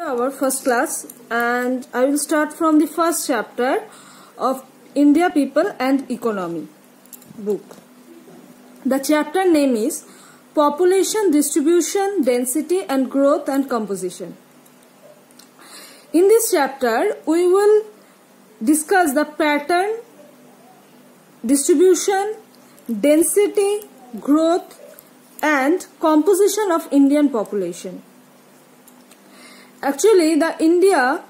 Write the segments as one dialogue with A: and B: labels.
A: Our first class, and I will start from the first chapter of India People and Economy book. The chapter name is Population, Distribution, Density and Growth and Composition. In this chapter, we will discuss the pattern, distribution, density, growth and composition of Indian population. Actually, the India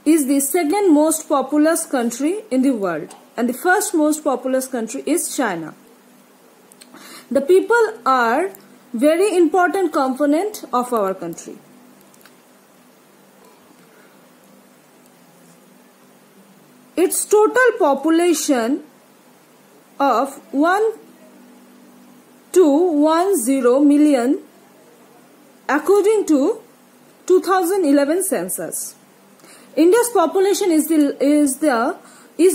A: is the second most populous country in the world, and the first most populous country is China. The people are very important component of our country. Its total population of 1,210 million according to 2011 census. India's population is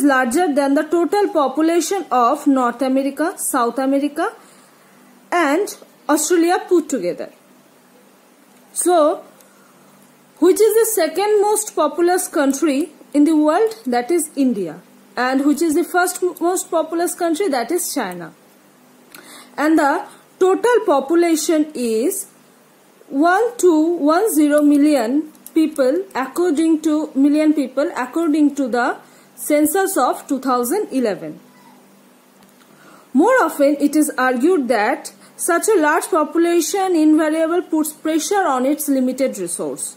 A: larger than the total population of North America, South America and Australia put together. So, which is the second most populous country in the world? That is India. And which is the first most populous country? That is China. And the total population is 1,210 million people according to the census of 2011. More often, it is argued that such a large population invariably puts pressure on its limited resource,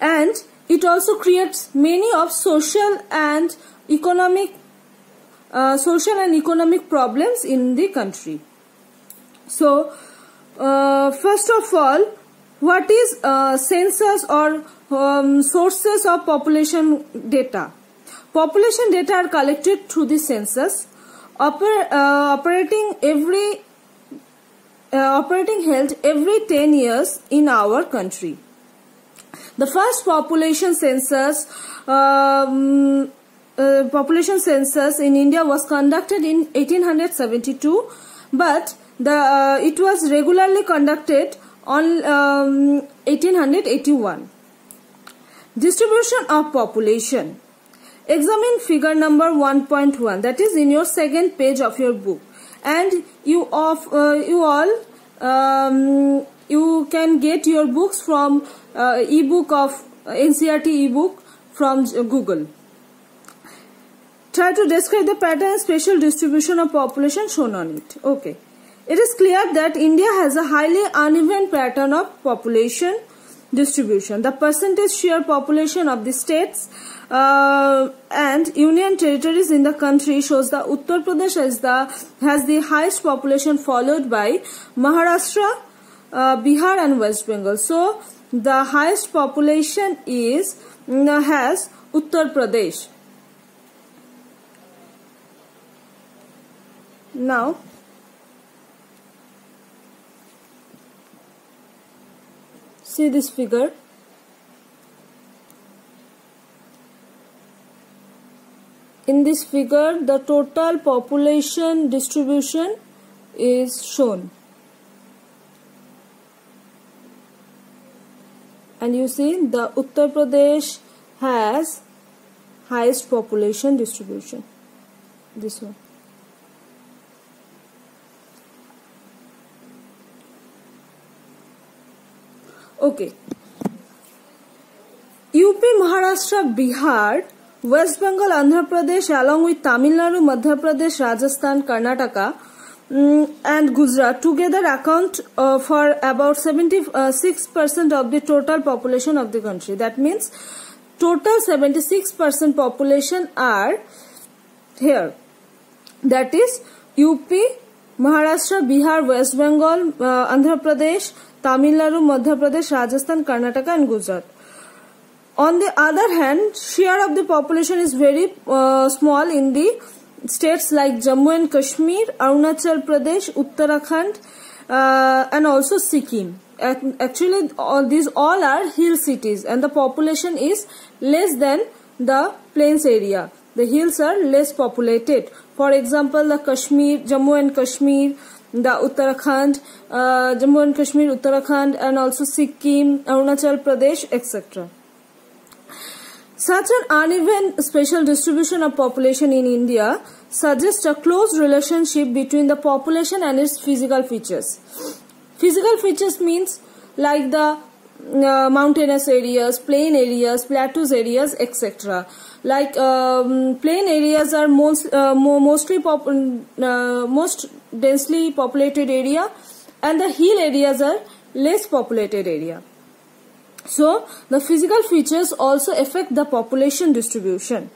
A: and it also creates many of social and economic problems in the country. So, first of all, what is census or sources of population data? Population data are collected through the census, operating held every 10 years in our country. The first population census in India was conducted in 1872, but it was regularly conducted on 1881. Distribution of population. Examine figure number 1.1, that is in your second page of your book, and you can get your books from ebook of NCERT ebook from Google. Try to describe the pattern and spatial distribution of population shown on it. Okay. It is clear that India has a highly uneven pattern of population distribution. The percentage share population of the states and union territories in the country shows that Uttar Pradesh has the highest population, followed by Maharashtra, Bihar and West Bengal. So, the highest population has Uttar Pradesh. Now, see this figure. In this figure, the total population distribution is shown. And you see the Uttar Pradesh has highest population distribution. This one. Okay. UP, Maharashtra, Bihar, West Bengal, Andhra Pradesh along with Tamil Nadu, Madhya Pradesh, Rajasthan, Karnataka and Gujarat together account for about 76% of the total population of the country. That means total 76% population are here. That is UP, Maharashtra, Bihar, West Bengal, Andhra Pradesh, Tamil Nadu, Madhya Pradesh, Rajasthan, Karnataka and Gujarat. On the other hand, share of the population is very small in the states like Jammu and Kashmir, Arunachal Pradesh, Uttarakhand and also Sikkim. Actually, these all are hill cities and the population is less than the plains area. The hills are less populated. For example, the Jammu and Kashmir, the Uttarakhand, Jammu and Kashmir, Uttarakhand, and also Sikkim, Arunachal Pradesh, etc. Such an uneven spatial distribution of population in India suggests a close relationship between the population and its physical features. Physical features means like the mountainous areas, plain areas, plateaus areas, etc. Like plain areas are most densely populated area, and the hill areas are less populated area. So the physical features also affect the population distribution.